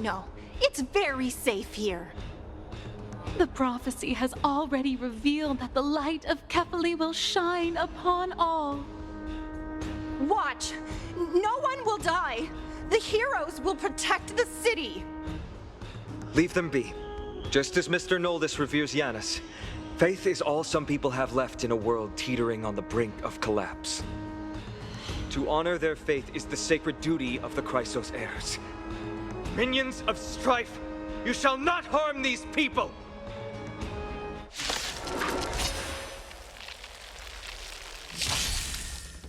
No. It's very safe here. The prophecy has already revealed that the light of Kefali will shine upon all. Watch! No one will die! The heroes will protect the city! Leave them be. Just as Mr. Noldus reveres Janus, faith is all some people have left in a world teetering on the brink of collapse. To honor their faith is the sacred duty of the Chrysos heirs. Minions of strife, you shall not harm these people!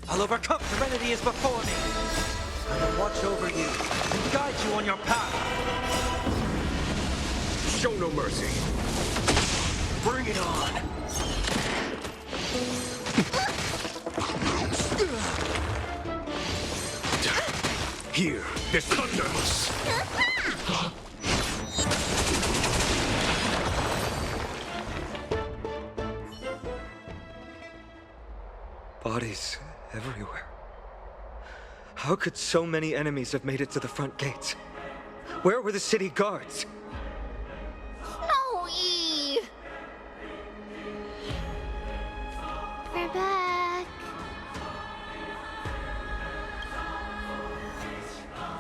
I'll overcome. Serenity is before me. I will watch over you and guide you on your path. Show no mercy. Bring it on. Here, this thunder. Bodies everywhere. How could so many enemies have made it to the front gates? Where were the city guards? Snowy! We're back.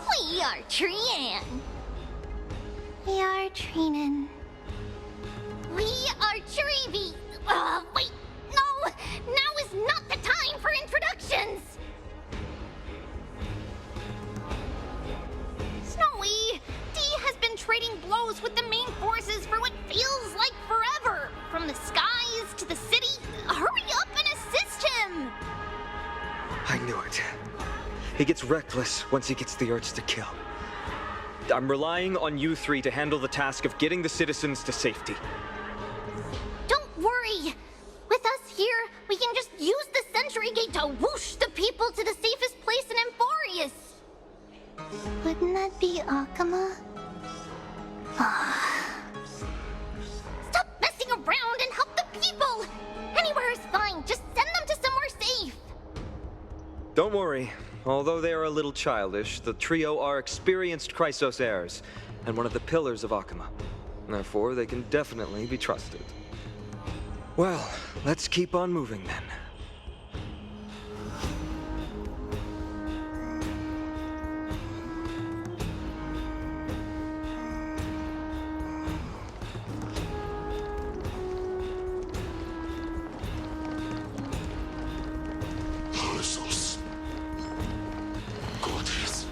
We are Trian. We are Trinan. We are Trevi. Wait. No! Now is not the time for introductions! Snowy, D has been trading blows with the main forces for what feels like forever. From the skies to the city. Hurry up and assist him! I knew it. He gets reckless once he gets the urge to kill. I'm relying on you three to handle the task of getting the citizens to safety. Don't worry! With us here, we can just use the Sentry Gate to whoosh the people to the safest place in Amphoreus. Wouldn't that be Akama? Stop messing around and help the people! Anywhere is fine, just send them to somewhere safe. Don't worry. Although they are a little childish, the trio are experienced Chrysos heirs, and one of the pillars of Akama. Therefore, they can definitely be trusted. Well, let's keep on moving then. Chrysos. Goddess.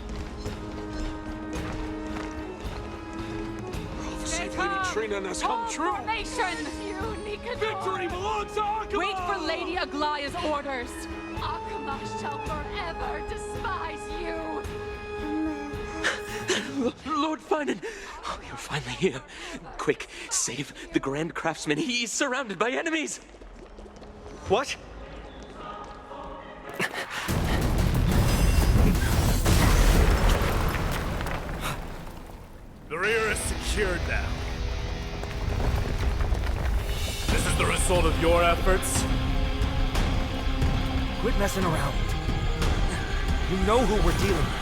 Prophecy of Lady Trinan has come true! Victory belongs to Akama! Wait for Lady Aglaya's orders. Akama shall forever despise you. Lord Finan! Oh, you're finally here. Quick, save the Grand Craftsman. He's surrounded by enemies! What? The rear is secured now. This is the result of your efforts? Quit messing around. You know who we're dealing with.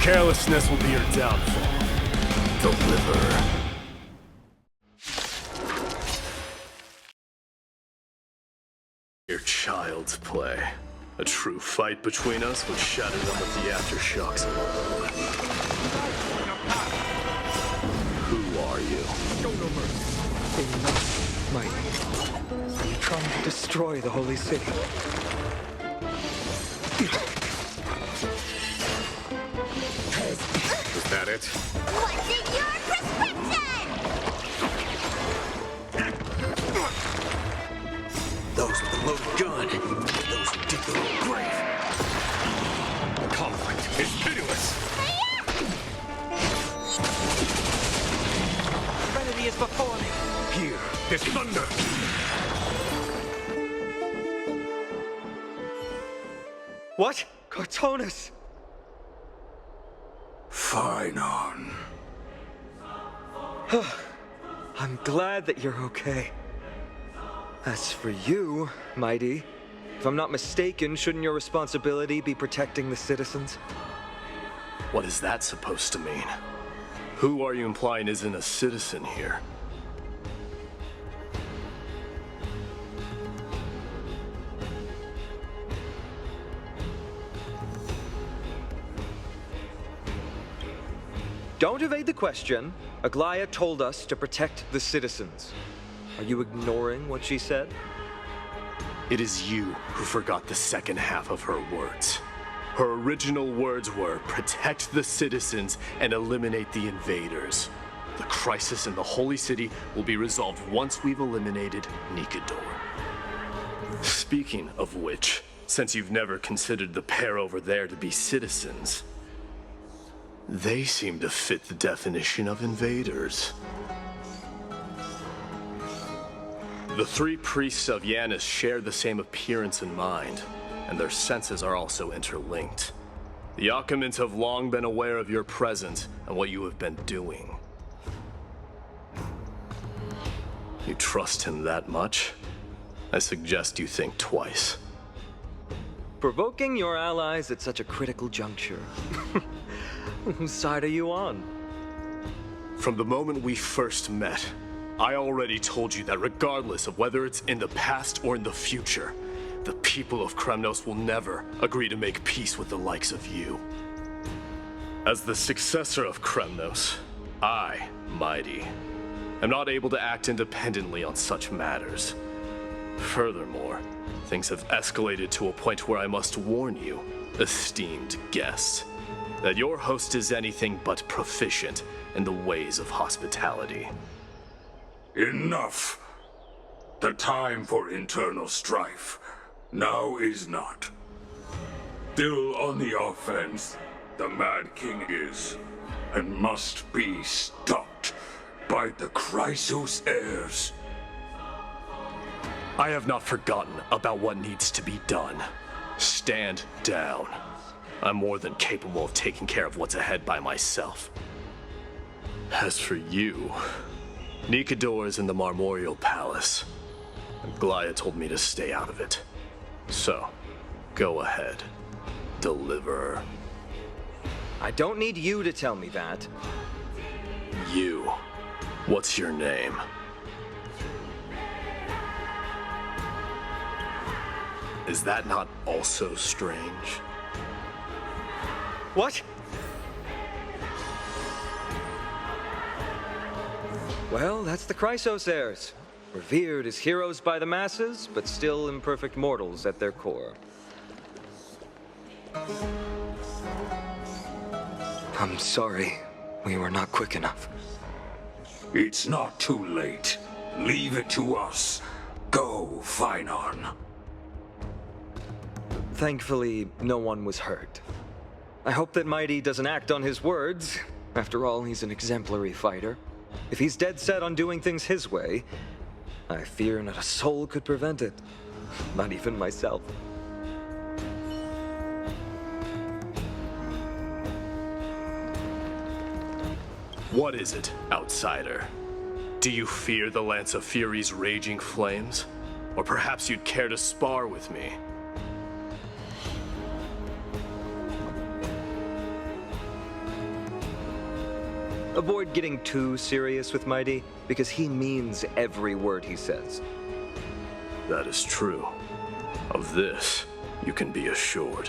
Carelessness will be your downfall. Deliver. Your child's play. A true fight between us would shatter them with the aftershocks alone. Who are you? Show no mercy. Enough, mighty. You're trying to destroy the holy city. Is that it? What's in your prescription? Those with the loaded gun. Those who dig their own grave. The conflict is pitiless. Serenity serenity is before me. Hear this thunder! What? Cartonus! Phainon. I'm glad that you're okay. As for you, Mighty, if I'm not mistaken, shouldn't your responsibility be protecting the citizens? What is that supposed to mean? Who are you implying isn't a citizen here? Don't evade the question. Aglaia told us to protect the citizens. Are you ignoring what she said? It is you who forgot the second half of her words. Her original words were, protect the citizens and eliminate the invaders. The crisis in the Holy City will be resolved once we've eliminated Nikador. Speaking of which, since you've never considered the pair over there to be citizens, they seem to fit the definition of invaders. The three priests of Yanis share the same appearance and mind, and their senses are also interlinked. The Achaemins have long been aware of your presence and what you have been doing. You trust him that much? I suggest you think twice. Provoking your allies at such a critical juncture. Whose side are you on? From the moment we first met, I already told you that regardless of whether it's in the past or in the future, the people of Kremnos will never agree to make peace with the likes of you. As the successor of Kremnos, I, Mighty, am not able to act independently on such matters. Furthermore, things have escalated to a point where I must warn you, esteemed guest, that your host is anything but proficient in the ways of hospitality. Enough. The time for internal strife now is not. Still on the offense, the Mad King is, and must be stopped by the Chrysos heirs. I have not forgotten about what needs to be done. Stand down. I'm more than capable of taking care of what's ahead by myself. As for you, Nikador is in the Marmorial Palace. Aglaia told me to stay out of it. So, go ahead. Deliver. I don't need you to tell me that. You. What's your name? Is that not also strange? What? Well, that's the Chrysos heirs. Revered as heroes by the masses, but still imperfect mortals at their core. I'm sorry. We were not quick enough. It's not too late. Leave it to us. Go, Phainon. Thankfully, no one was hurt. I hope that Mighty doesn't act on his words. After all, he's an exemplary fighter. If he's dead set on doing things his way, I fear not a soul could prevent it. Not even myself. What is it, outsider? Do you fear the Lance of Fury's raging flames? Or perhaps you'd care to spar with me? Avoid getting too serious with Mighty, because he means every word he says. That is true. Of this, you can be assured.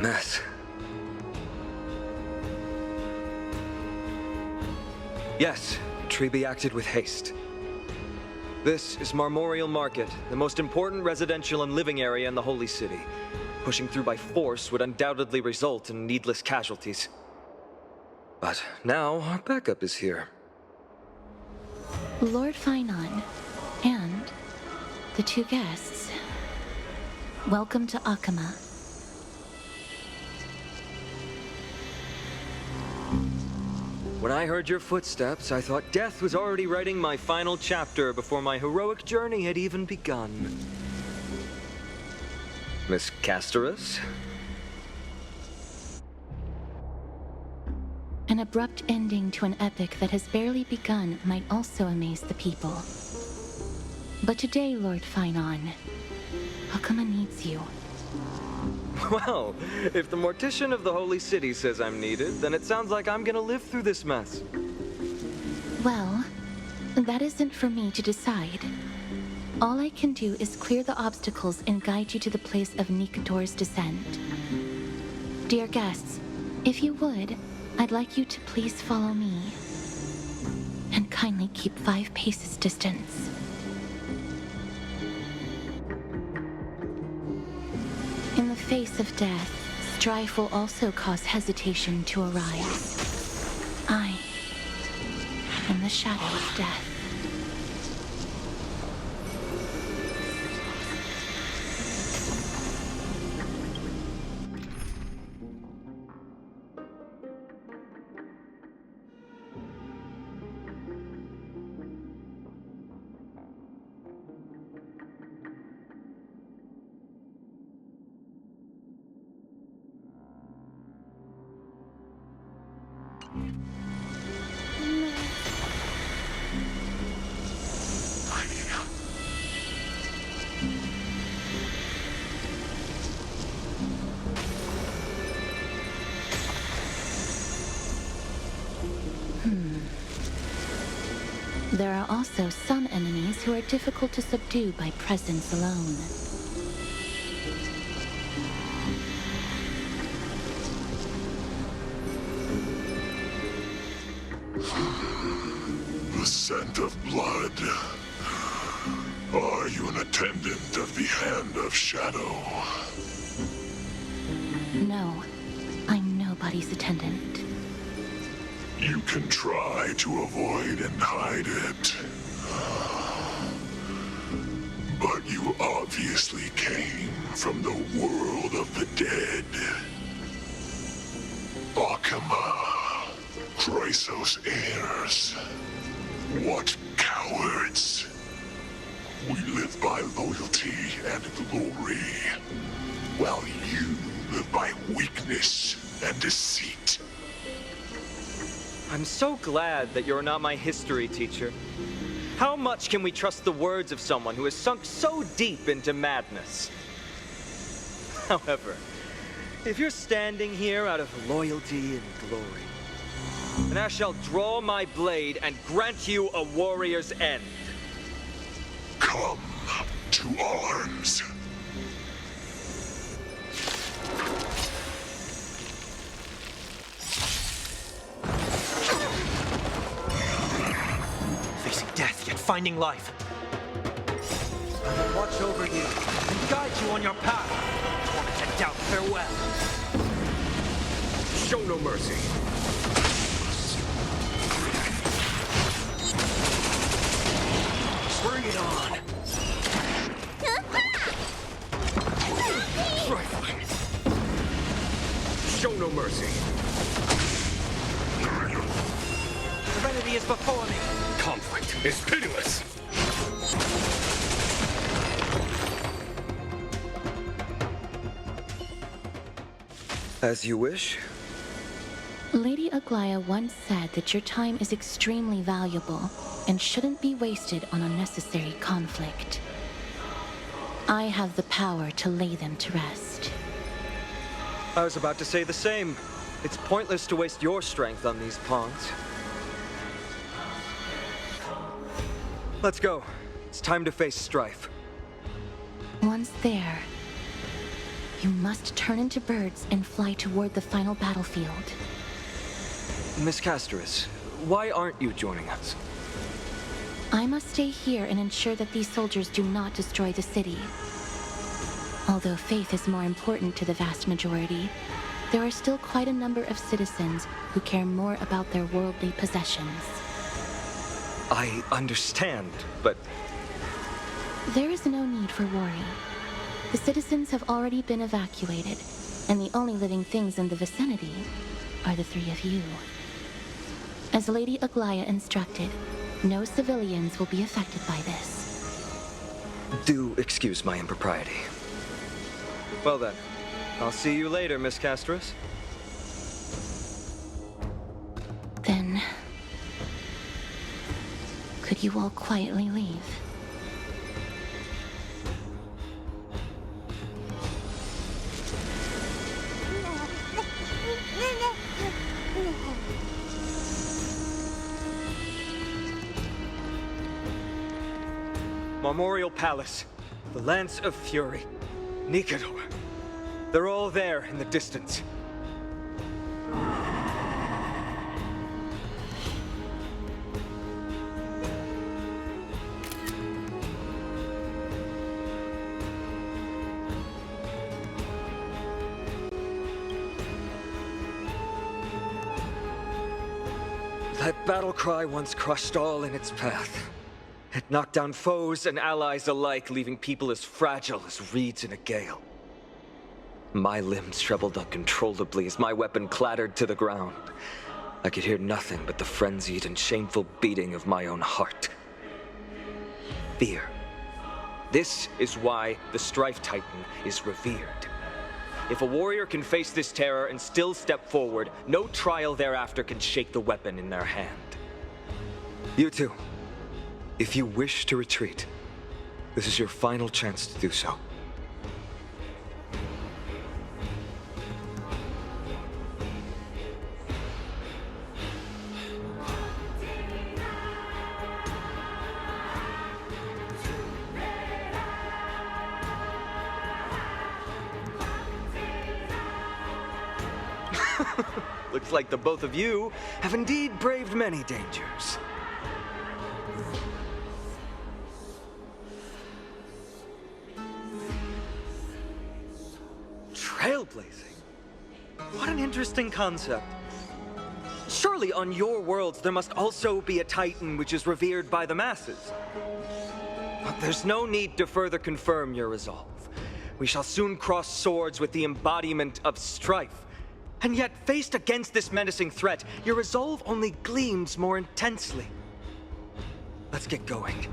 mess. Yes, Treby acted with haste. This is Marmorial Market, the most important residential and living area in the Holy City. Pushing through by force would undoubtedly result in needless casualties. But now our backup is here. Lord Finon and the two guests. Welcome to Akama. When I heard your footsteps, I thought death was already writing my final chapter before my heroic journey had even begun. Miss Castorus? An abrupt ending to an epic that has barely begun might also amaze the people. But today, Lord Finon, Akama needs you. Well, if the Mortician of the Holy City says I'm needed, then it sounds like I'm gonna live through this mess. Well, that isn't for me to decide. All I can do is clear the obstacles and guide you to the place of Nikador's descent. Dear guests, if you would, I'd like you to please follow me. And kindly keep 5 paces distance. In the face of death, strife will also cause hesitation to arise. I am the shadow of death. There are also some enemies who are difficult to subdue by presence alone. The scent of blood. Are you an attendant of the Hand of Shadow? No, I'm nobody's attendant. You can try to avoid and hide it. But you obviously came from the world of the dead. Akama, Chrysos heirs. What cowards. We live by loyalty and glory, while you live by weakness and deceit. I'm so glad that you're not my history teacher. How much can we trust the words of someone who has sunk so deep into madness? However, if you're standing here out of loyalty and glory, then I shall draw my blade and grant you a warrior's end. Come to arms. Facing death, yet finding life. I will watch over you and guide you on your path. Torment and doubt, farewell. Show no mercy. Bring it on. Trifling. Show no mercy. Serenity is before me. Conflict is pitiless. As you wish. Lady Aglaya once said that your time is extremely valuable and shouldn't be wasted on unnecessary conflict. I have the power to lay them to rest. I was about to say the same. It's pointless to waste your strength on these pawns. Let's go. It's time to face strife. Once there, You must turn into birds and fly toward the final battlefield. Miss Casterus, why aren't you joining us? I must stay here and ensure that these soldiers do not destroy the city. Although faith is more important to the vast majority, there are still quite a number of citizens who care more about their worldly possessions. I understand, but There is no need for worry. The citizens have already been evacuated, and the only living things in the vicinity are the three of you. As Lady Aglaya instructed, no civilians will be affected by this. do excuse my impropriety. Well then, I'll see you later, Miss Casterus. Then, could you all quietly leave? Memorial Palace, the Lance of Fury, Nikador. They're all there in the distance. That battle cry once crushed all in its path. It knocked down foes and allies alike, leaving people as fragile as reeds in a gale. My limbs trembled uncontrollably as my weapon clattered to the ground. I could hear nothing but the frenzied and shameful beating of my own heart. Fear. This is why the Strife Titan is revered. If a warrior can face this terror and still step forward, no trial thereafter can shake the weapon in their hand. You two. If you wish to retreat, this is your final chance to do so. Looks like the both of you have indeed braved many dangers. Trailblazing? What an interesting concept. Surely on your worlds there must also be a Titan which is revered by the masses. But there's no need to further confirm your resolve. We shall soon cross swords with the embodiment of strife. And yet, faced against this menacing threat, your resolve only gleams more intensely. Let's get going.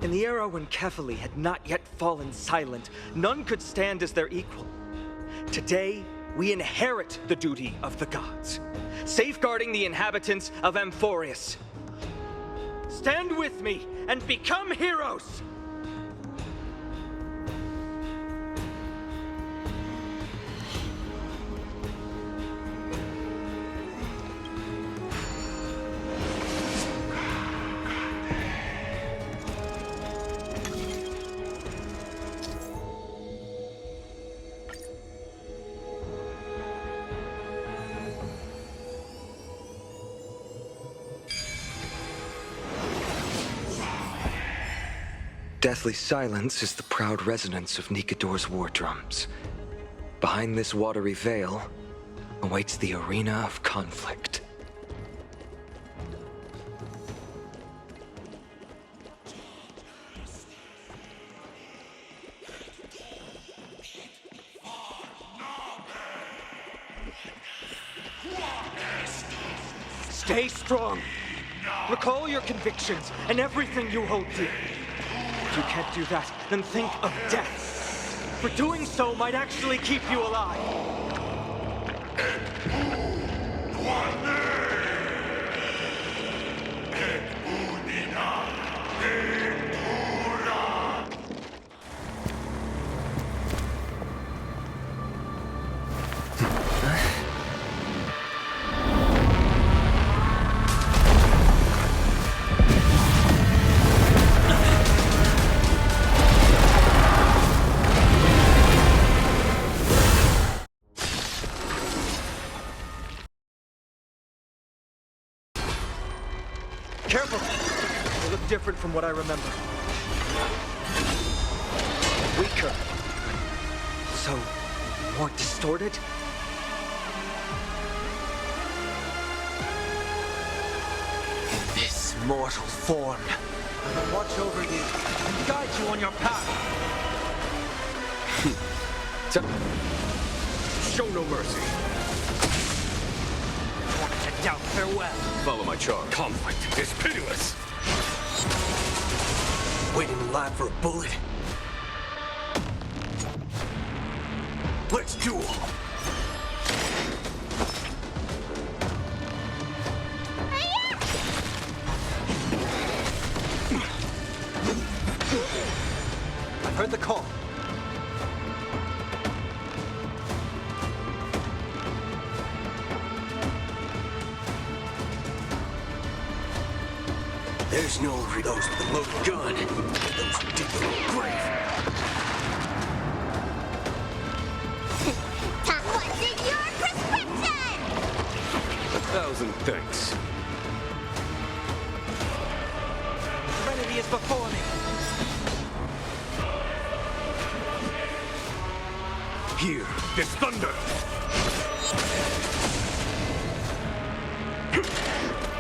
In the era when Kefali had not yet fallen silent, none could stand as their equal. Today, we inherit the duty of the gods, safeguarding the inhabitants of Amphoreus. Stand with me and become heroes! Deathly silence is the proud resonance of Nikador's war drums. Behind this watery veil awaits the arena of conflict. Stay strong! Recall your convictions and everything you hold dear. If you can't do that, then think of death. For doing so might actually keep you alive. Careful! They look different from what I remember. Weaker. So, more distorted? This mortal form will watch over you and guide you on your path. Show no mercy. Wanted to doubt farewell. Follow my charge. Conflict is pitiless. Waiting in line for a bullet. Let's duel. I've heard the call. There's no those with a loaded gun. Those who dig their own grave. What's in your prescription? 1,000 thanks. Serenity is before me. Here, This thunder.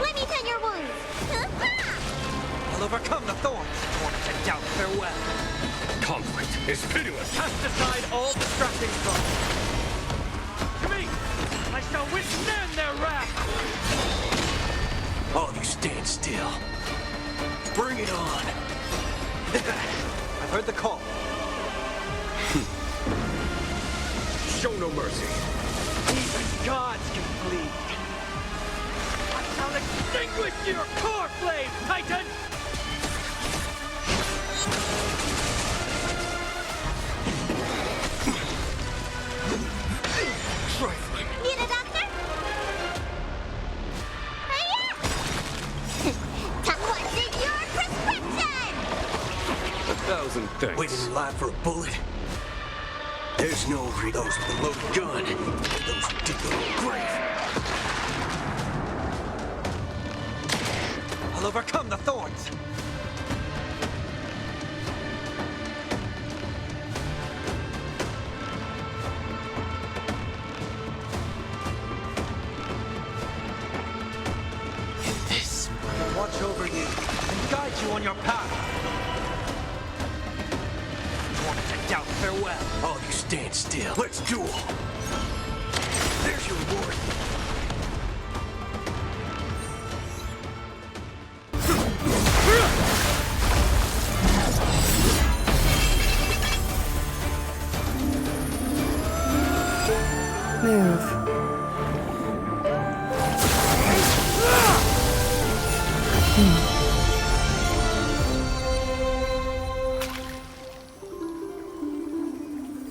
Let me tend your wounds. I'll overcome the thorns. Wanted to doubt farewell. Conflict is pitiless. Cast aside all distracting thoughts. To me, I shall withstand their wrath. All of you stand still. Bring it on. I've heard the call. show no mercy. Even gods can bleed. I shall extinguish your core flame, Titan! Trifling. Need a doctor? What's in your prescription? 1,000 thanks. Waiting in line for a bullet? There's no those with a loaded gun. Those who dig their own grave. I'll overcome the thorns. This will watch over you and guide you on your path. Wanted to doubt farewell. All of you stand still. Let's duel. There's your reward. Move.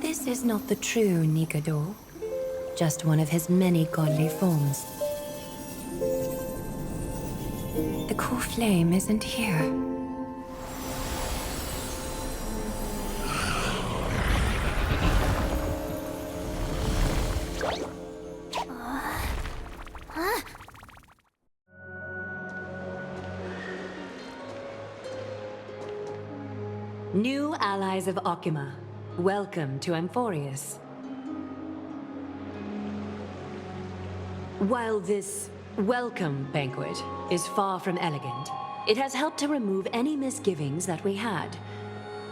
This is not the true Nikado, just one of his many godly forms. The core flame isn't here. New allies of Okima, welcome to Amphoreus. While this welcome banquet is far from elegant, it has helped to remove any misgivings that we had.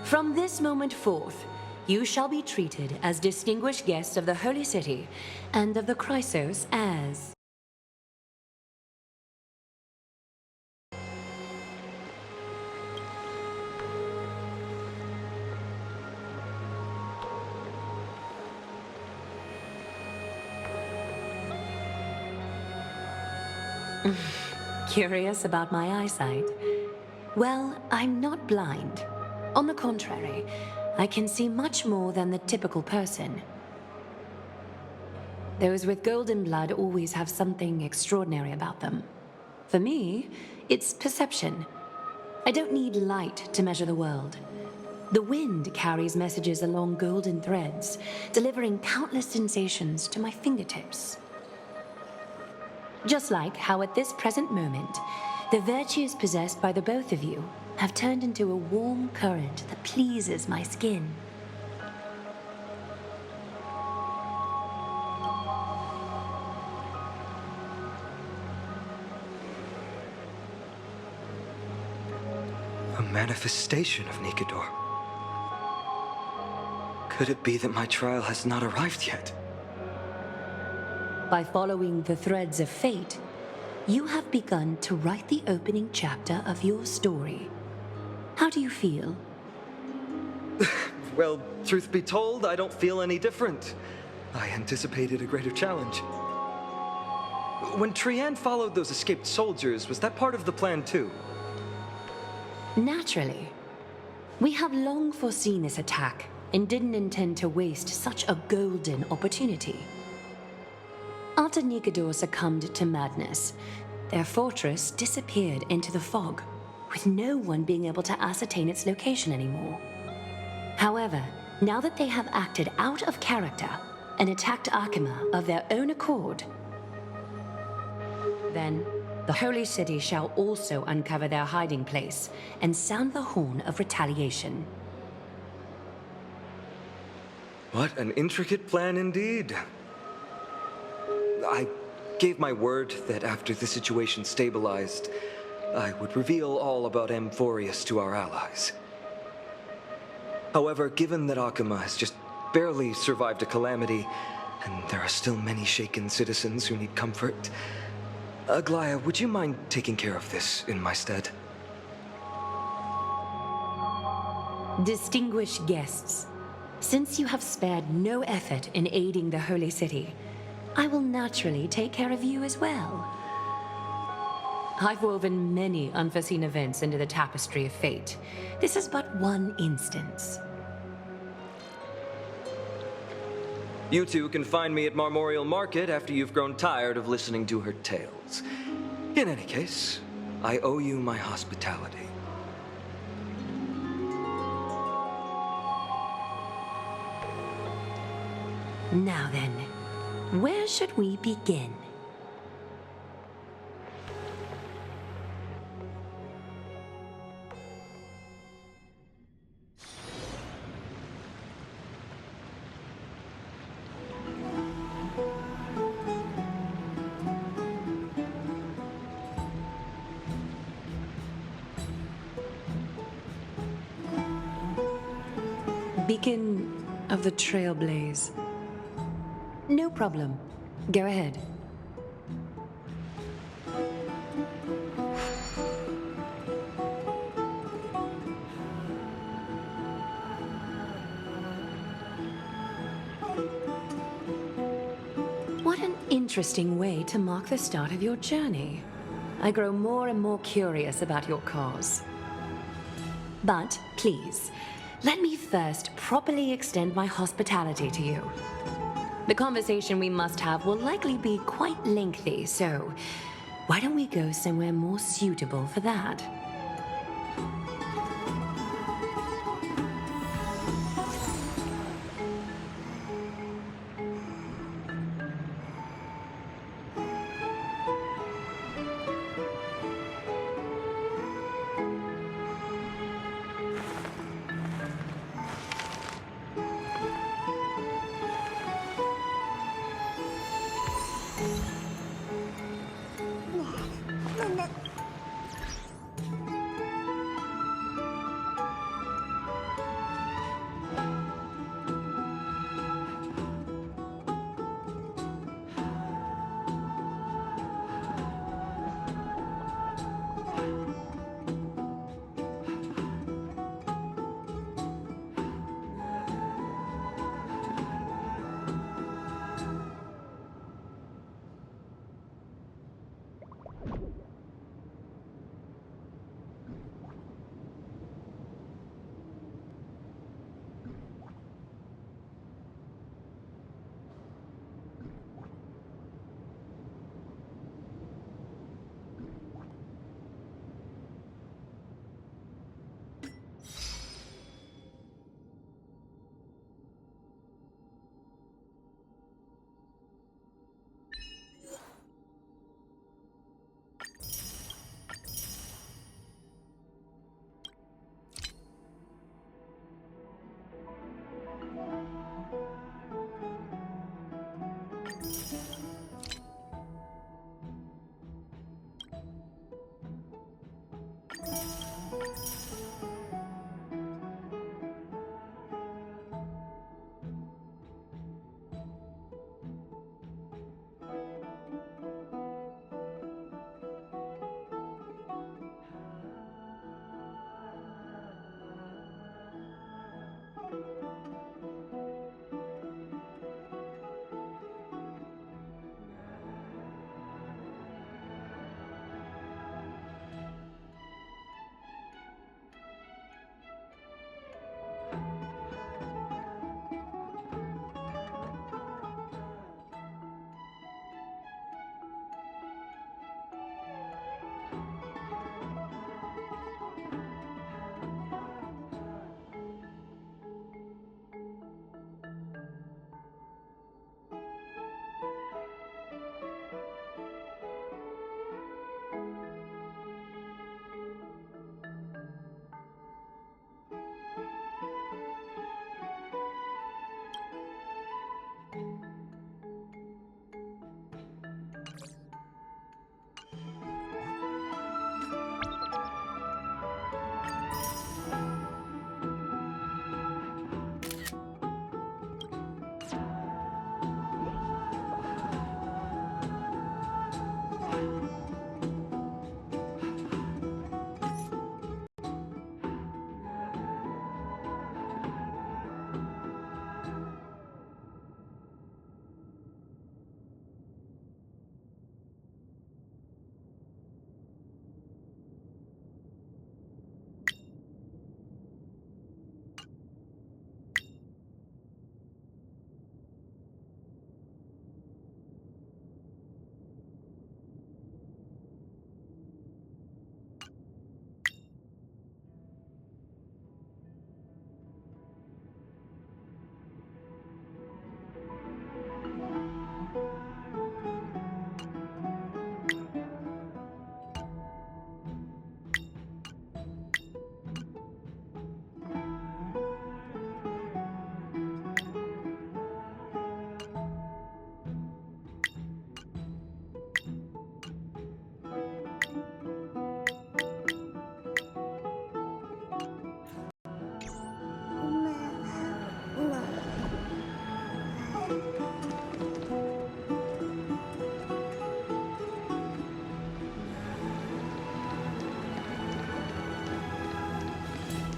From this moment forth, you shall be treated as distinguished guests of the Holy City and of the Chrysos as... Curious about my eyesight? Well, I'm not blind. On the contrary, I can see much more than the typical person. Those with golden blood always have something extraordinary about them. For me, it's perception. I don't need light to measure the world. The wind carries messages along golden threads, delivering countless sensations to my fingertips. Just like how at this present moment, The virtues possessed by the both of you have turned into a warm current that pleases my skin. A manifestation of Nikedor. Could it be that my trial has not arrived yet? By following the threads of fate, you have begun to write the opening chapter of your story. How do you feel? Well, truth be told, I don't feel any different. I anticipated a greater challenge. When Trianne followed those escaped soldiers, was that part of the plan too? Naturally. We have long foreseen this attack and didn't intend to waste such a golden opportunity. After Nikedor succumbed to madness, their fortress disappeared into the fog, with no one being able to ascertain its location anymore. However, now that they have acted out of character and attacked Arkema of their own accord, then the Holy City shall also uncover their hiding place and sound the horn of retaliation. What an intricate plan indeed. I gave my word that after the situation stabilized, I would reveal all about Amphoreus to our allies. However, given that Arkema has just barely survived a calamity, and there are still many shaken citizens who need comfort, Aglaya, would you mind taking care of this in my stead? Distinguished guests, since you have spared no effort in aiding the Holy City, I will naturally take care of you as well. I've woven many unforeseen events into the tapestry of fate. This is but one instance. You two can find me at Marmorial Market after you've grown tired of listening to her tales. In any case, I owe you my hospitality. Now then, where should we begin? Beacon of the Trailblaze. No problem. Go ahead. What an interesting way to mark the start of your journey. I grow more and more curious about your cause. But please, let me first properly extend my hospitality to you. The conversation we must have will likely be quite lengthy, so why don't we go somewhere more suitable for that?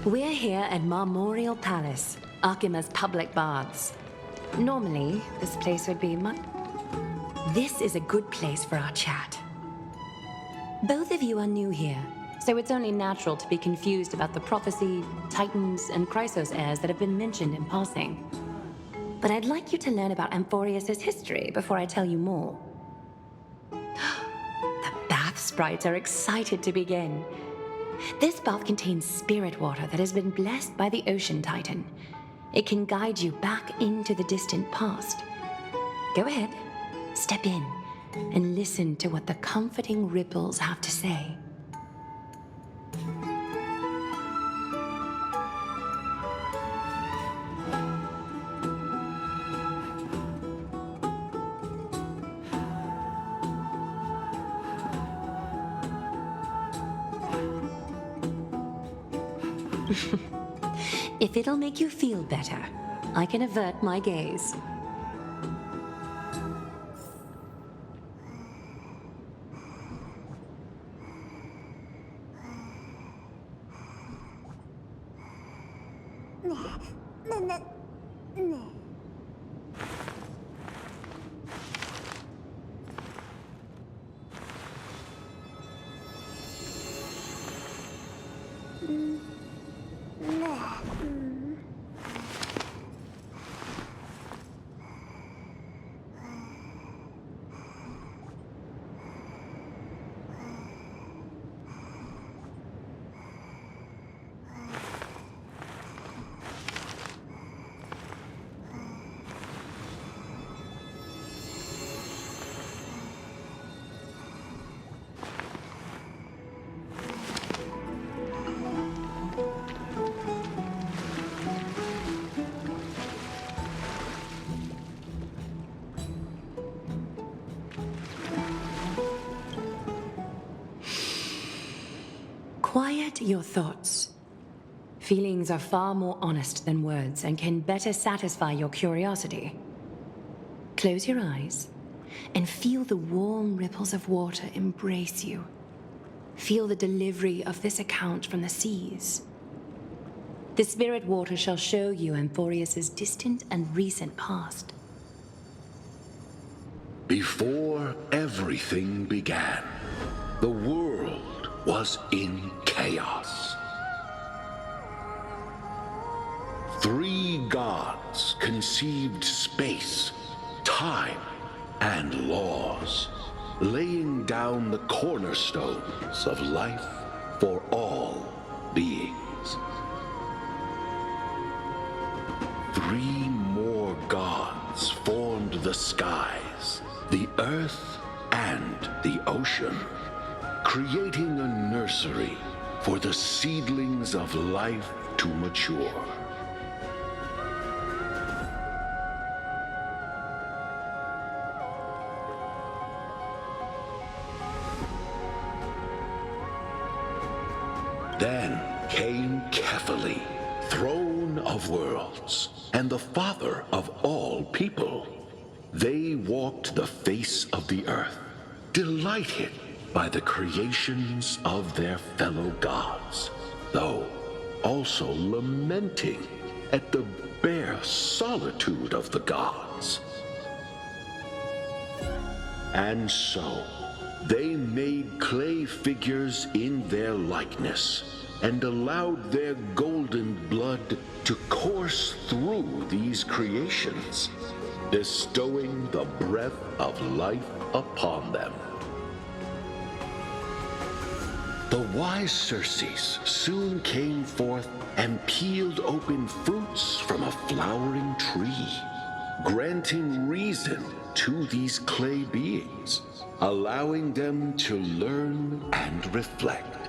We're here at Marmoreal Palace, Archima's public baths. Normally, this place would be much... This is a good place for our chat. Both of you are new here, so it's only natural to be confused about the prophecy, titans, and Chrysos heirs that have been mentioned in passing. But I'd like you to learn about Amphoreus' history before I tell you more. The bath sprites are excited to begin. This bath contains spirit water that has been blessed by the ocean titan. It can guide you back into the distant past. Go ahead, step in, and listen to what the comforting ripples have to say. If it'll make you feel better, I can avert my gaze. Quiet your thoughts. Feelings are far more honest than words and can better satisfy your curiosity. Close your eyes and feel the warm ripples of water embrace you. Feel the delivery of this account from the seas. The spirit water shall show you Amphoreus' distant and recent past. Before everything began, the world was in chaos. 3 gods conceived space, time, and laws, laying down the cornerstones of life for all beings. 3 more gods formed the skies, the earth, and the ocean, creating a nursery for the seedlings of life to mature. Then came Kephali, throne of worlds, and the father of all people. They walked the face of the earth, delighted by the creations of their fellow gods, though also lamenting at the bare solitude of the gods. And so, they made clay figures in their likeness, and allowed their golden blood to course through these creations, bestowing the breath of life upon them. The wise Circes soon came forth and peeled open fruits from a flowering tree, granting reason to these clay beings, allowing them to learn and reflect.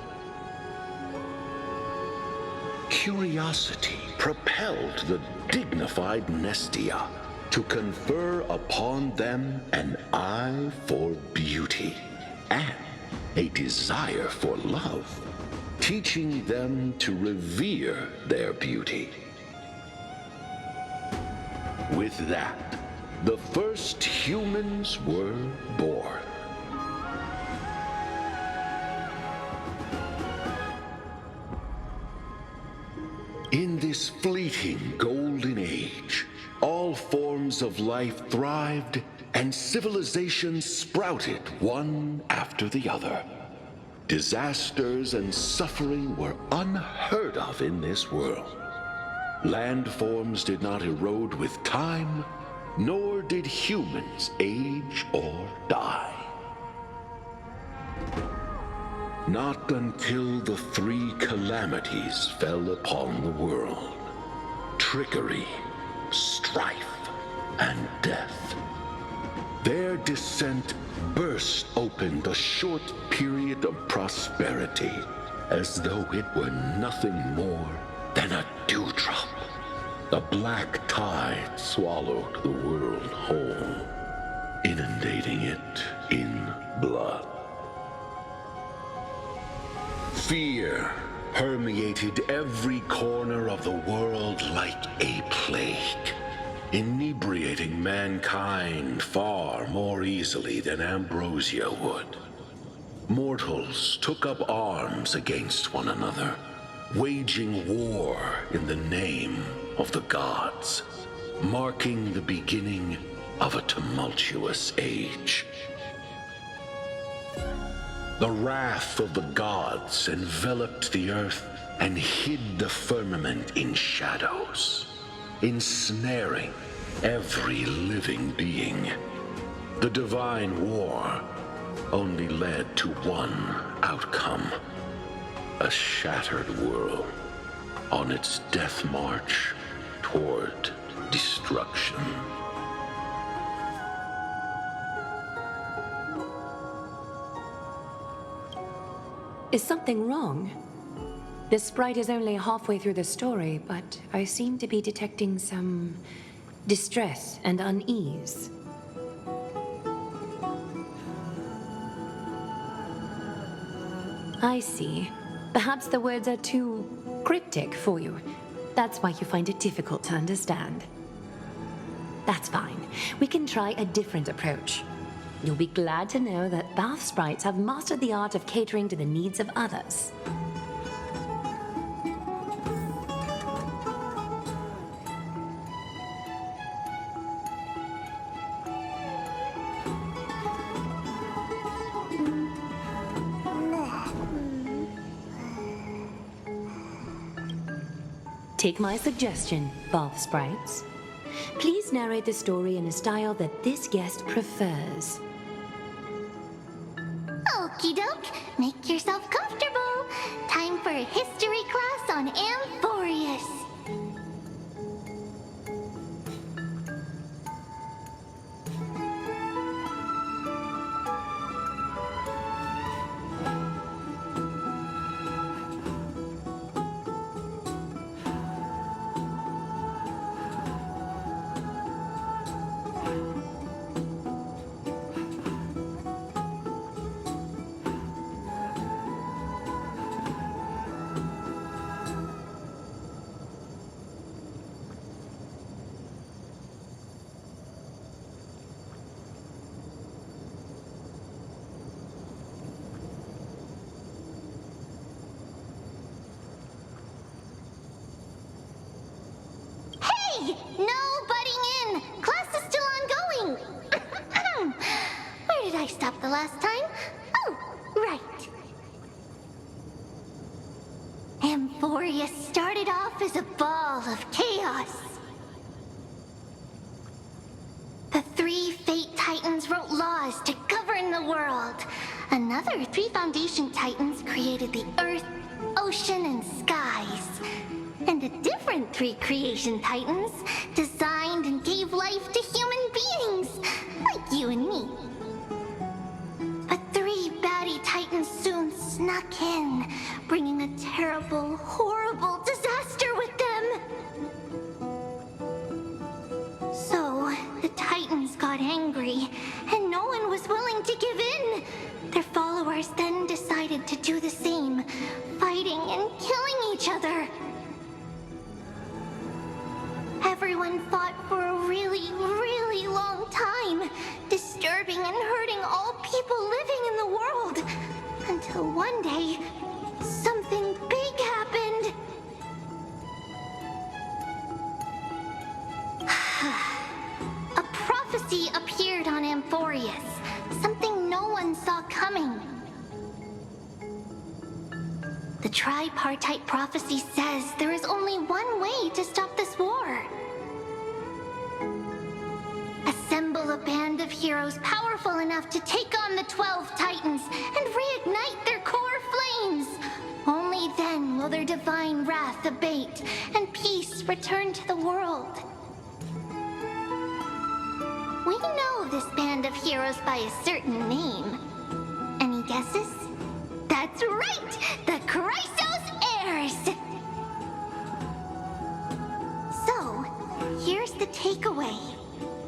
Curiosity propelled the dignified Nestia to confer upon them an eye for beauty and a desire for love, teaching them to revere their beauty. With that, the first humans were born. In this fleeting golden age, all forms of life thrived and civilizations sprouted one after the other. Disasters and suffering were unheard of in this world. Landforms did not erode with time, nor did humans age or die. Not until the 3 calamities fell upon the world: trickery, strife, and death. Their descent burst open the short period of prosperity, as though it were nothing more than a dewdrop. The black tide swallowed the world whole, inundating it in blood. Fear permeated every corner of the world like a plague, inebriating mankind far more easily than ambrosia would. Mortals took up arms against one another, waging war in the name of the gods, marking the beginning of a tumultuous age. The wrath of the gods enveloped the earth and hid the firmament in shadows, ensnaring every living being. The divine war only led to one outcome: a shattered world on its death march toward destruction. Is something wrong? The sprite is only halfway through the story, but I seem to be detecting some distress and unease. I see. Perhaps the words are too cryptic for you. That's why you find it difficult to understand. That's fine. We can try a different approach. You'll be glad to know that bath sprites have mastered the art of catering to the needs of others. Take my suggestion, bath sprites. Please narrate the story in a style that this guest prefers. Okie doke, make yourself comfortable. Time for a history class on Amphoreus. No butting in! Class is still ongoing! Where did I stop the last time? Oh, right. Amphoreus started off as a ball of chaos. The 3 Fate Titans wrote laws to govern the world. Another 3 Foundation Titans created the earth, ocean, and skies. And a different 3 Creation Titans designed and gave life to human beings, like you and me. But 3 baddie Titans soon snuck in, bringing a terrible, horrible disaster with them. So, the Titans got angry, and no one was willing to give in. Their followers then decided to do the same, fighting and killing each other. Everyone fought for a really, really long time, disturbing and hurting all people living in the world. Until one day, something big happened. A prophecy appeared on Amphoreus, something no one saw coming. The tripartite prophecy says there is only one way to stop this war. Assemble a band of heroes powerful enough to take on the 12 Titans and reignite their core flames. Only then will their divine wrath abate and peace return to the world. We know this band of heroes by a certain name. Any guesses? That's right! The Chrysos Heirs! So, here's the takeaway.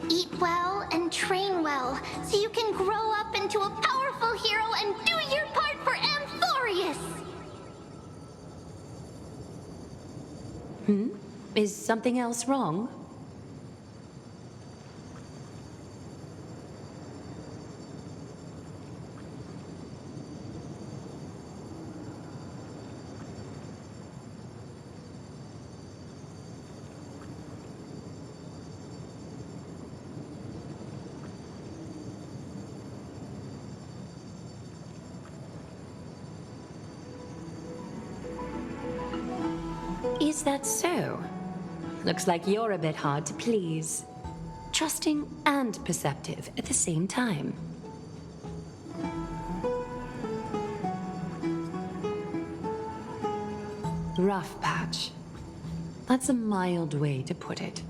Eat well and train well, so you can grow up into a powerful hero and do your part for Amphoreus! Is something else wrong? Is that so? Looks like you're a bit hard to please. Trusting and perceptive at the same time. Rough patch. That's a mild way to put it.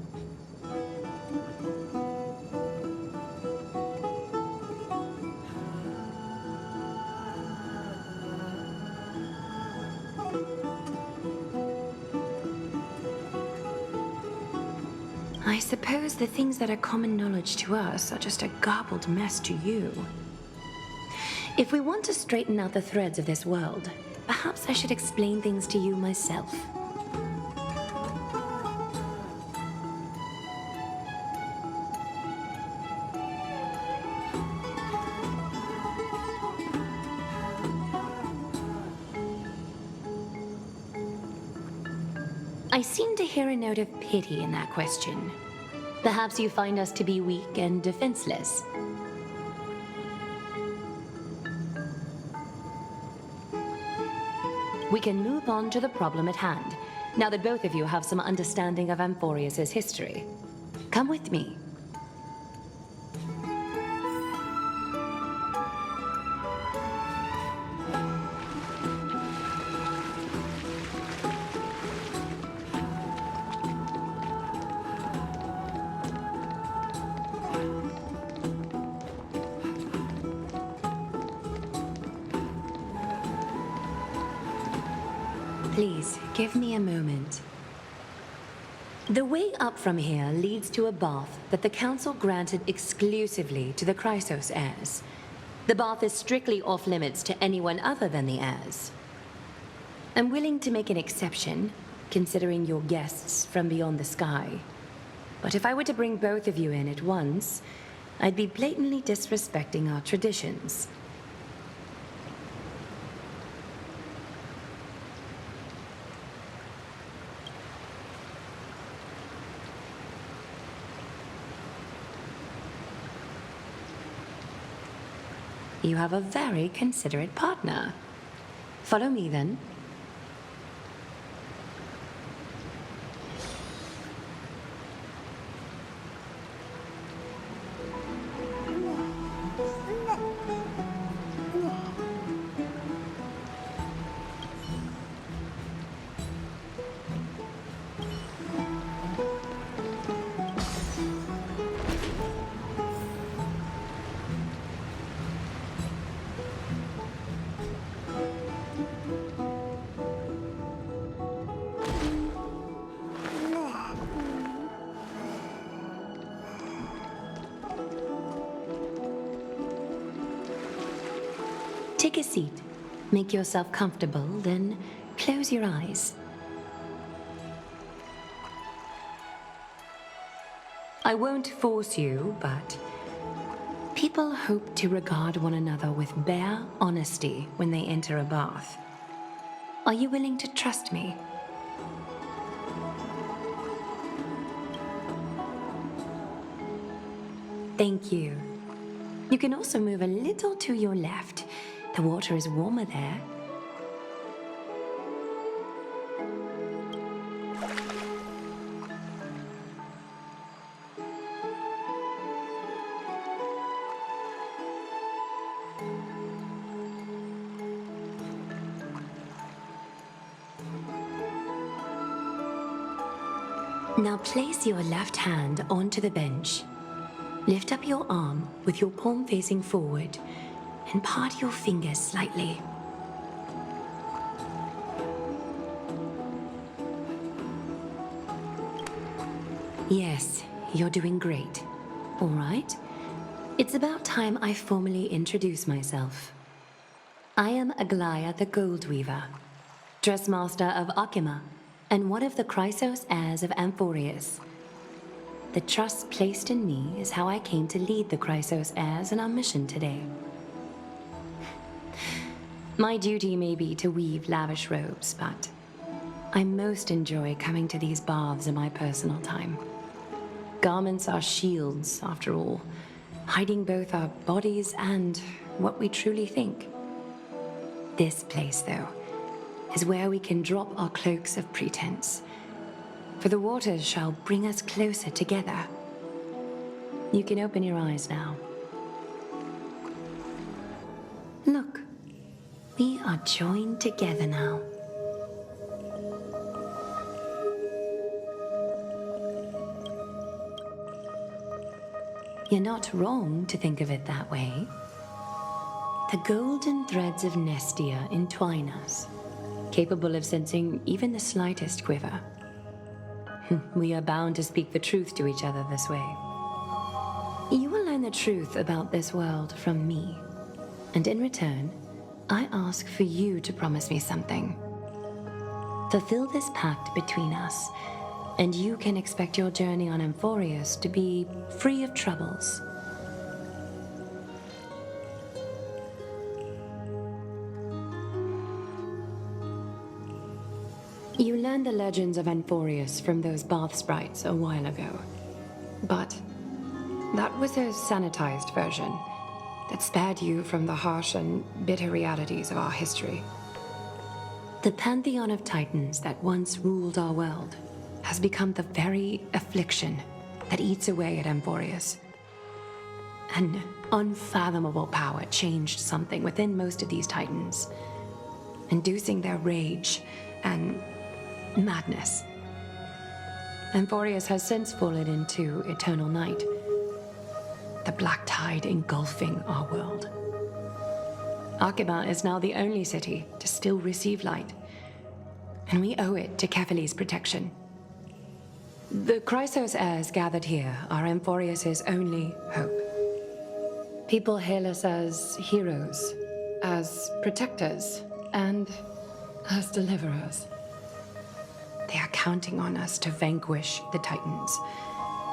I suppose the things that are common knowledge to us are just a garbled mess to you. If we want to straighten out the threads of this world, perhaps I should explain things to you myself. I seem to hear a note of pity in that question. Perhaps you find us to be weak and defenseless. We can move on to the problem at hand, now that both of you have some understanding of Amphoreus' history. Come with me. Please, give me a moment. The way up from here leads to a bath that the Council granted exclusively to the Chrysos heirs. The bath is strictly off-limits to anyone other than the heirs. I'm willing to make an exception, considering you're guests from beyond the sky. But if I were to bring both of you in at once, I'd be blatantly disrespecting our traditions. You have a very considerate partner. Follow me, then. Take a seat. Make yourself comfortable, then close your eyes. I won't force you, but people hope to regard one another with bare honesty when they enter a bath. Are you willing to trust me? Thank you. You can also move a little to your left. The water is warmer there. Now place your left hand onto the bench. Lift up your arm with your palm facing forward and part your fingers slightly. Yes, you're doing great. All right. It's about time I formally introduce myself. I am Aglaya the Gold Weaver, Dressmaster of Akima, and one of the Chrysos heirs of Amphoreus. The trust placed in me is how I came to lead the Chrysos heirs in our mission today. My duty may be to weave lavish robes, but I most enjoy coming to these baths in my personal time. Garments are shields, after all, hiding both our bodies and what we truly think. This place, though, is where we can drop our cloaks of pretense, for the waters shall bring us closer together. You can open your eyes now. Look, we are joined together now. You're not wrong to think of it that way. The golden threads of Nestia entwine us, capable of sensing even the slightest quiver. We are bound to speak the truth to each other this way. You will learn the truth about this world from me, and in return, I ask for you to promise me something. Fulfill this pact between us, and you can expect your journey on Amphoreus to be free of troubles. You learned the legends of Amphoreus from those bath sprites a while ago. But that was a sanitized version that spared you from the harsh and bitter realities of our history. The pantheon of titans that once ruled our world has become the very affliction that eats away at Amphoreus. An unfathomable power changed something within most of these titans, inducing their rage and madness. Amphoreus has since fallen into eternal night, the black tide engulfing our world. Archima is now the only city to still receive light, and we owe it to Kephile's protection. The Chrysos heirs gathered here are Amphoreus' only hope. People hail us as heroes, as protectors, and as deliverers. They are counting on us to vanquish the Titans,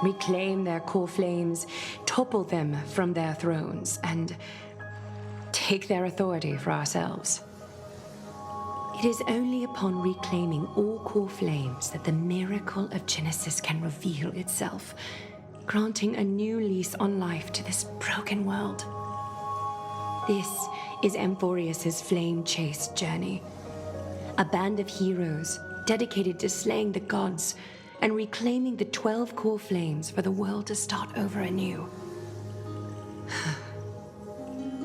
reclaim their core flames, topple them from their thrones, and take their authority for ourselves. It is only upon reclaiming all core flames that the miracle of Genesis can reveal itself, granting a new lease on life to this broken world. This is Amphoreus' flame-chased journey. A band of heroes dedicated to slaying the gods and reclaiming the 12 core flames for the world to start over anew.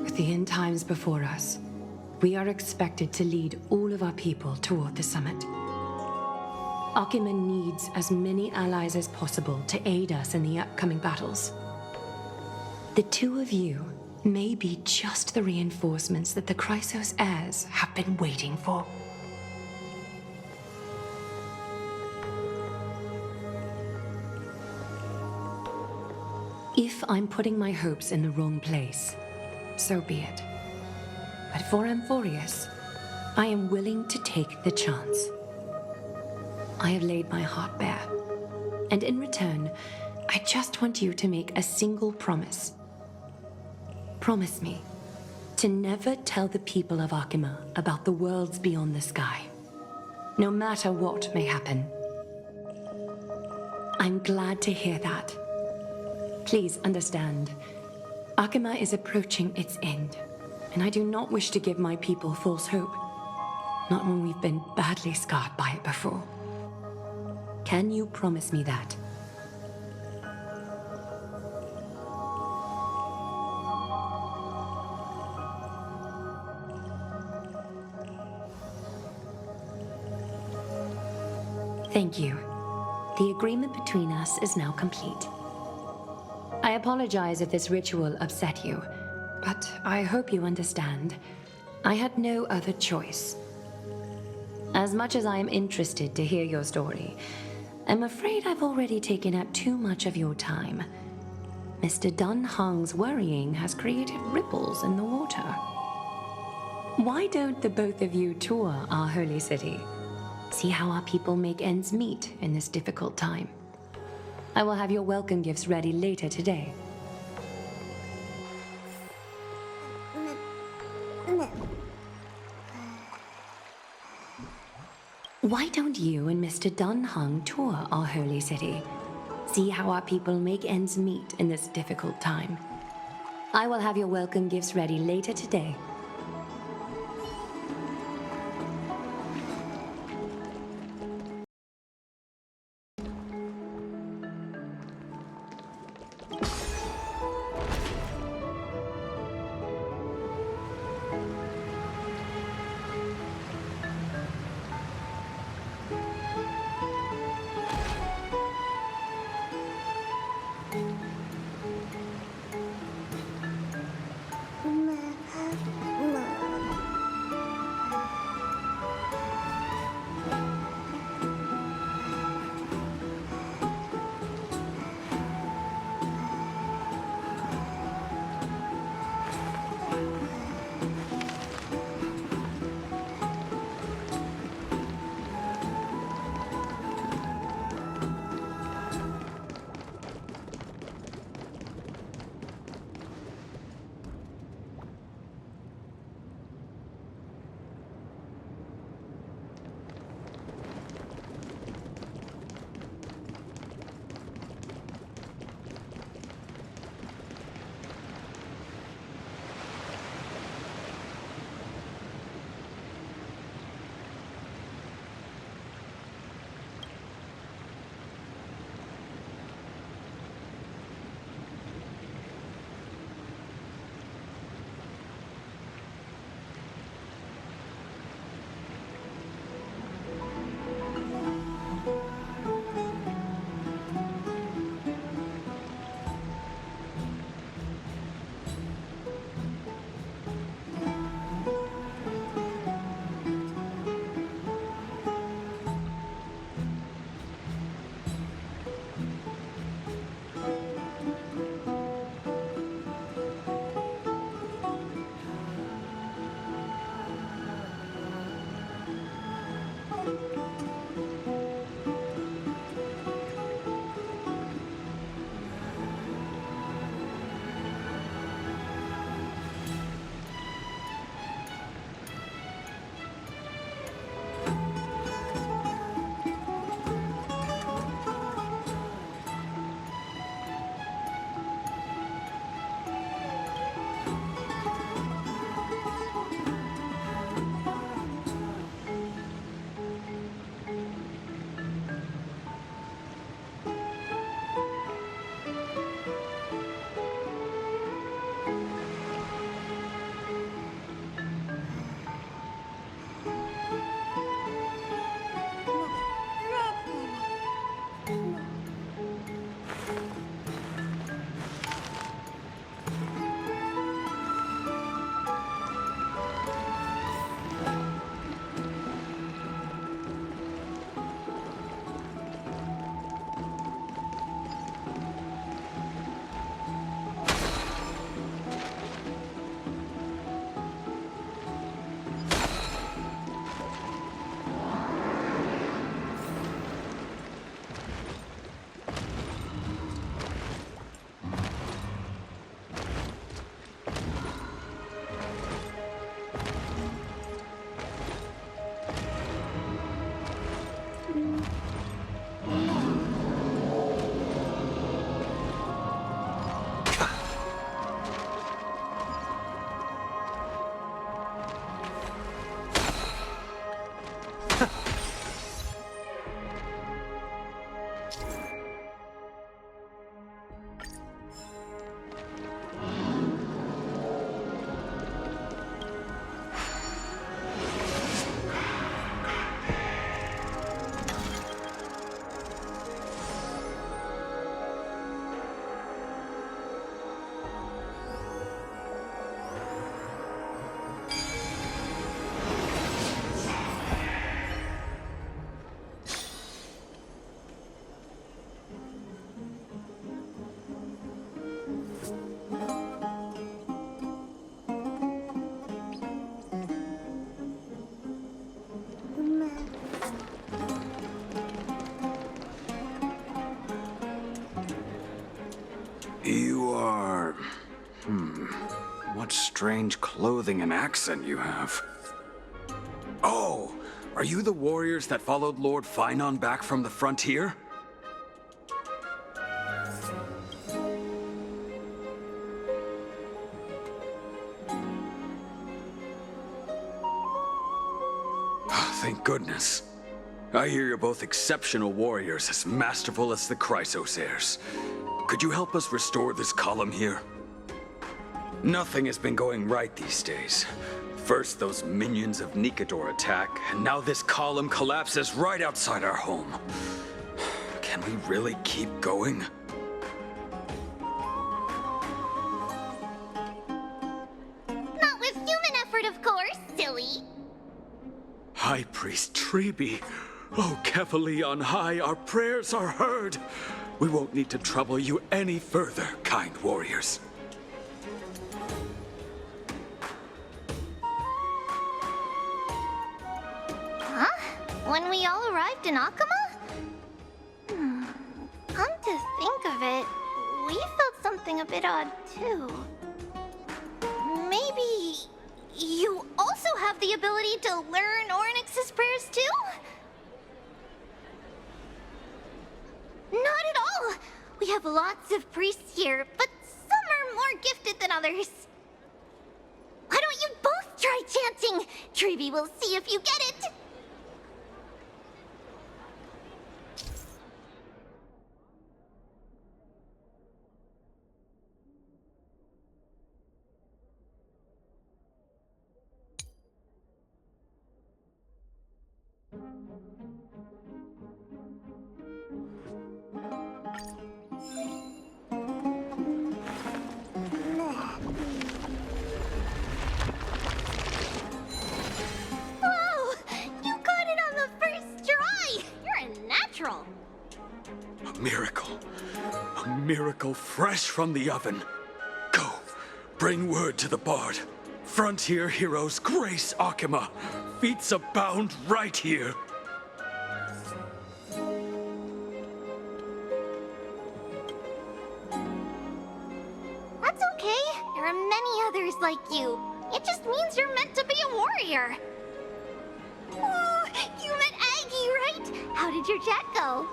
With the end times before us, we are expected to lead all of our people toward the summit. Archima needs as many allies as possible to aid us in the upcoming battles. The two of you may be just the reinforcements that the Chrysos heirs have been waiting for. If I'm putting my hopes in the wrong place, so be it. But for Amphoreus, I am willing to take the chance. I have laid my heart bare, and in return, I just want you to make a single promise. Promise me to never tell the people of Archima about the worlds beyond the sky, no matter what may happen. I'm glad to hear that. Please understand, Archima is approaching its end, and I do not wish to give my people false hope, not when we've been badly scarred by it before. Can you promise me that? Thank you. The agreement between us is now complete. I apologize if this ritual upset you, but I hope you understand. I had no other choice. As much as I am interested to hear your story, I'm afraid I've already taken up too much of your time. Mr. Dun Hong's worrying has created ripples in the water. Why don't the both of you tour our holy city? See how our people make ends meet in this difficult time. I will have your welcome gifts ready later today. Why don't you and Mr. Dun Hong tour our holy city? See how our people make ends meet in this difficult time. I will have your welcome gifts ready later today. What strange clothing and accent you have. Oh, are you the warriors that followed Lord Finon back from the frontier? Thank goodness. I hear you're both exceptional warriors, as masterful as the Chrysos heirs. Could you help us restore this column here? Nothing has been going right these days. First those minions of Nicator attack, and now this column collapses right outside our home. Can we really keep going? Not with human effort, of course, silly. High Priest Treby, oh Kevali on high, our prayers are heard. We won't need to trouble you any further, kind warriors. Huh? When we all arrived in Akama? Come to think of it, we felt something a bit odd too. Maybe you also have the ability to learn Ornyx's prayers too? Not at all! We have lots of priests here, but some are more gifted than others. Why don't you both try chanting? Treby will see if you get it. Whoa! You got it on the first try! You're a natural. A miracle. A miracle fresh from the oven. Go, bring word to the bard. Frontier heroes grace Akama. Feats abound right here. That's okay. There are many others like you. It just means you're meant to be a warrior. Oh, you met Aggie, right? How did your chat go?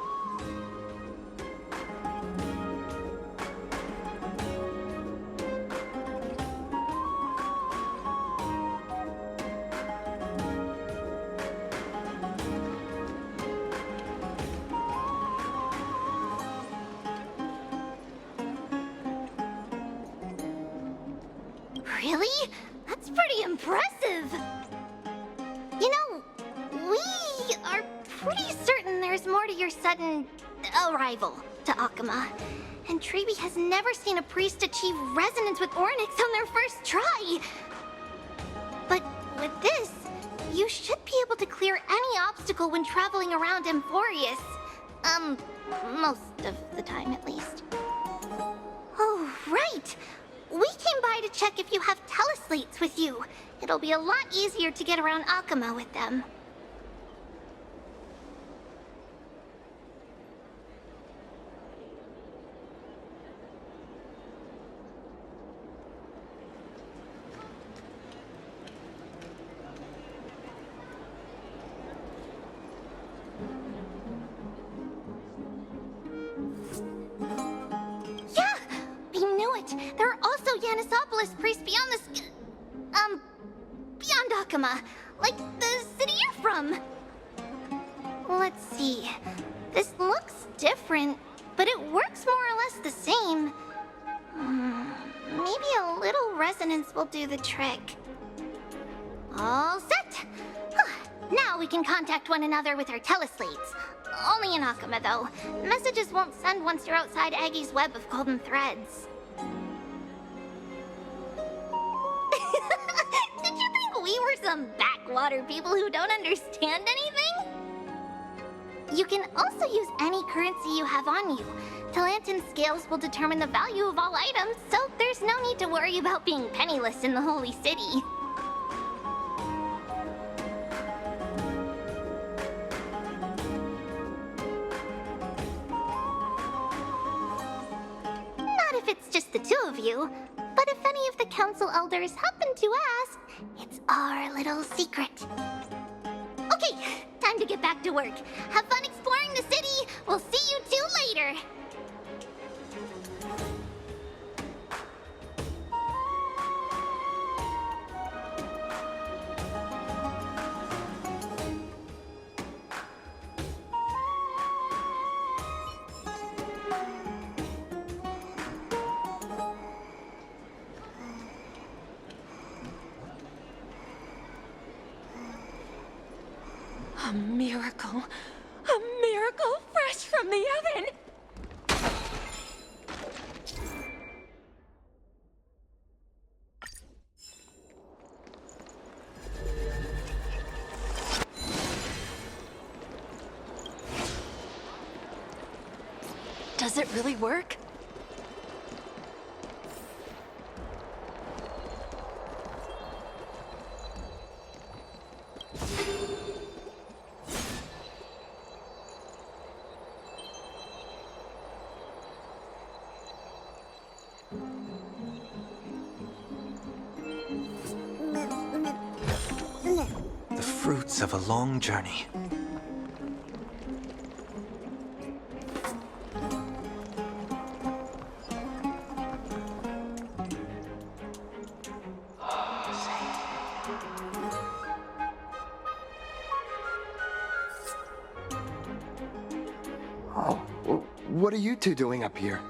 Really? That's pretty impressive. You know, we are pretty certain there's more to your sudden arrival to Akama. And Treby has never seen a priest achieve resonance with Ornyx on their first try. But with this, you should be able to clear any obstacle when traveling around Amphoreus. Most of the time at least. Oh, right! We came by to check if you have teleslates with you. It'll be a lot easier to get around Akama with them. Yeah! We knew it! There are also Yanisopolis priests beyond the beyond Akama. Like the city you're from. Let's see. This looks different, but it works more or less the same. Maybe a little resonance will do the trick. All set! Now we can contact one another with our teleslates. Only in Akama, though. Messages won't send once you're outside Aggie's web of golden threads. Did you think we were some backwater people who don't understand anything? You can also use any currency you have on you. Talantan scales will determine the value of all items, so there's no need to worry about being penniless in the Holy City. Not if it's just the two of you, but if any of council elders happen to ask, it's our little secret. Okay, time to get back to work. Have fun exploring the city. We'll see you two later. A miracle. A miracle fresh from the oven. Does it really work? The fruits of a long journey. Oh, what are you two doing up here?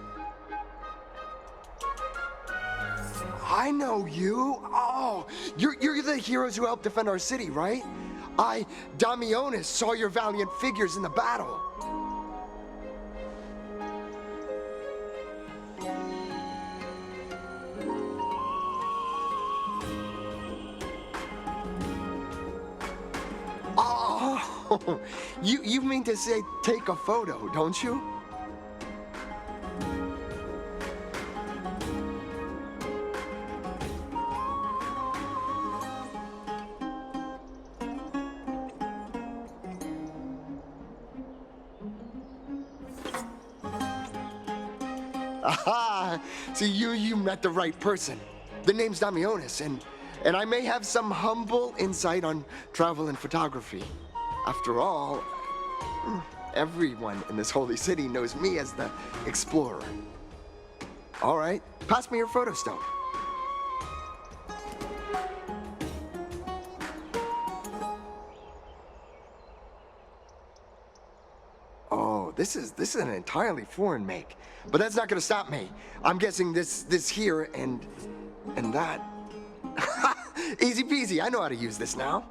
I know you. Oh, you're the heroes who helped defend our city, right? Damionis, saw your valiant figures in the battle. Oh, you mean to say take a photo, don't you? Aha! See, you met the right person. The name's Damionis, and I may have some humble insight on travel and photography. After all, everyone in this holy city knows me as the explorer. All right, pass me your photo stone. Oh, this is an entirely foreign make, but that's not gonna stop me. I'm guessing this here and that. Easy peasy. I know how to use this now.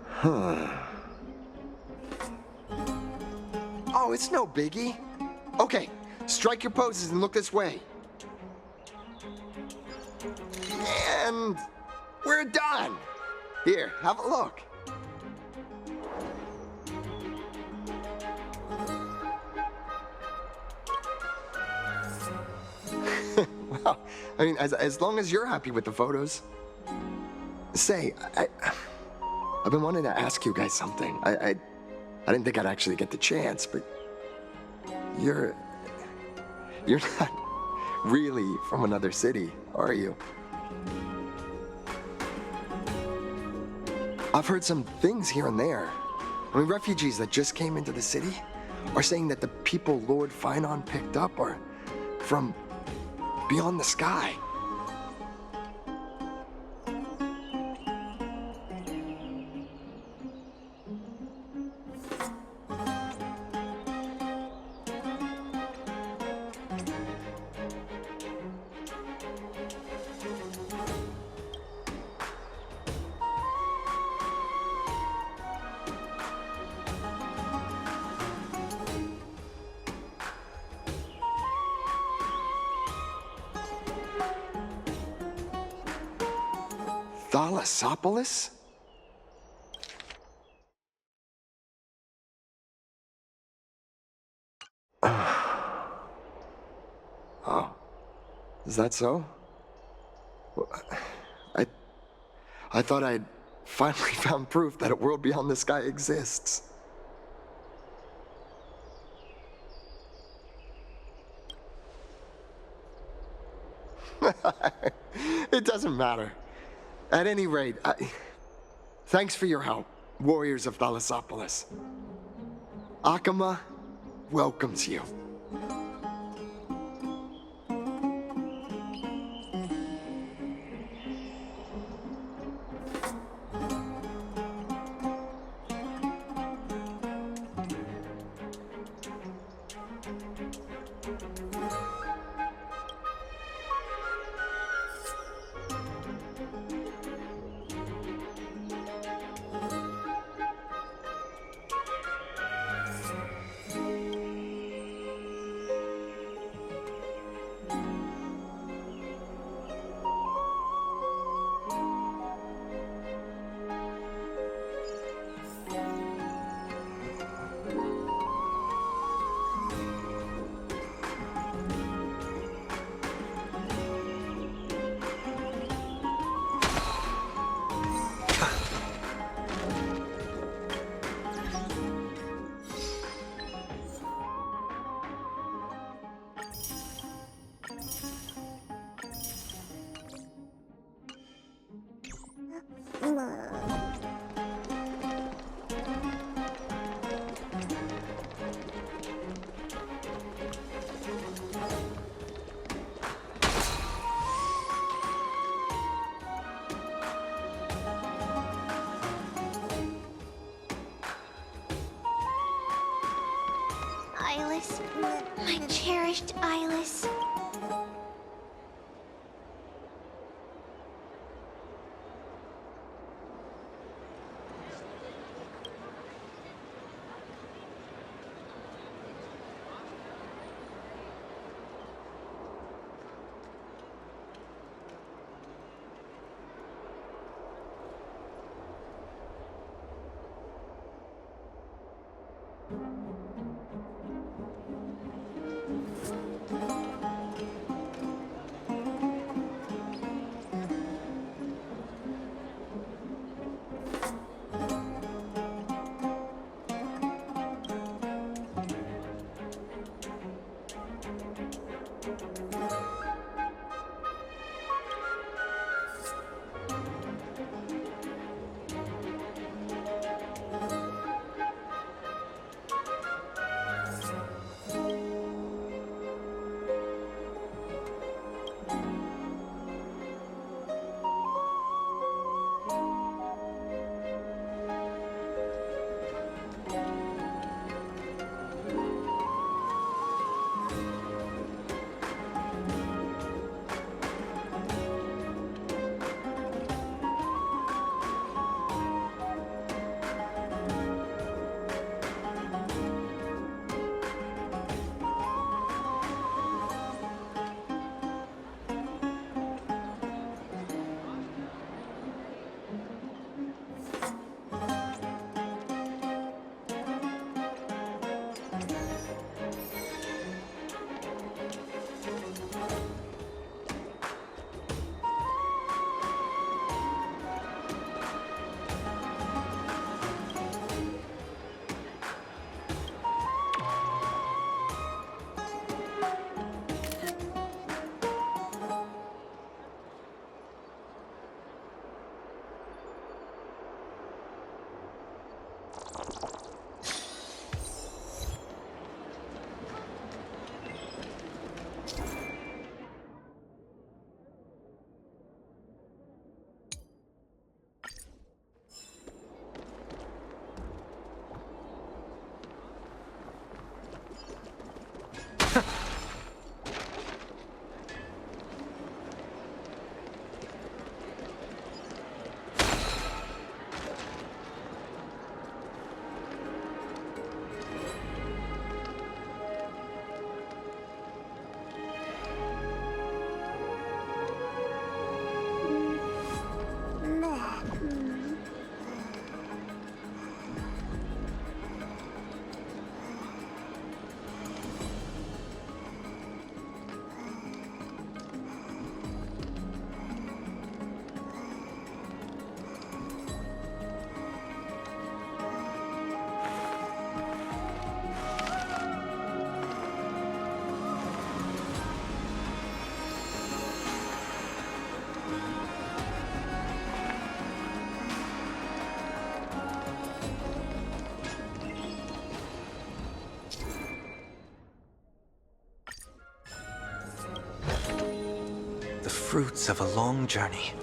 Huh. Oh, it's no biggie. Okay, strike your poses and look this way. And we're done. Here, have a look. Well, I mean, as long as you're happy with the photos. Say, I've been wanting to ask you guys something. I didn't think I'd actually get the chance, but you're not really from another city, are you? I've heard some things here and there. I mean, refugees that just came into the city are saying that the people Lord Finon picked up are from beyond the sky. Thalassopolis? Oh, is that so? Well, I thought I'd finally found proof that a world beyond the sky exists. It doesn't matter. At any rate, thanks for your help, warriors of Thalassopolis. Akama welcomes you. Eyeless, my cherished Eyeless. The fruits of a long journey.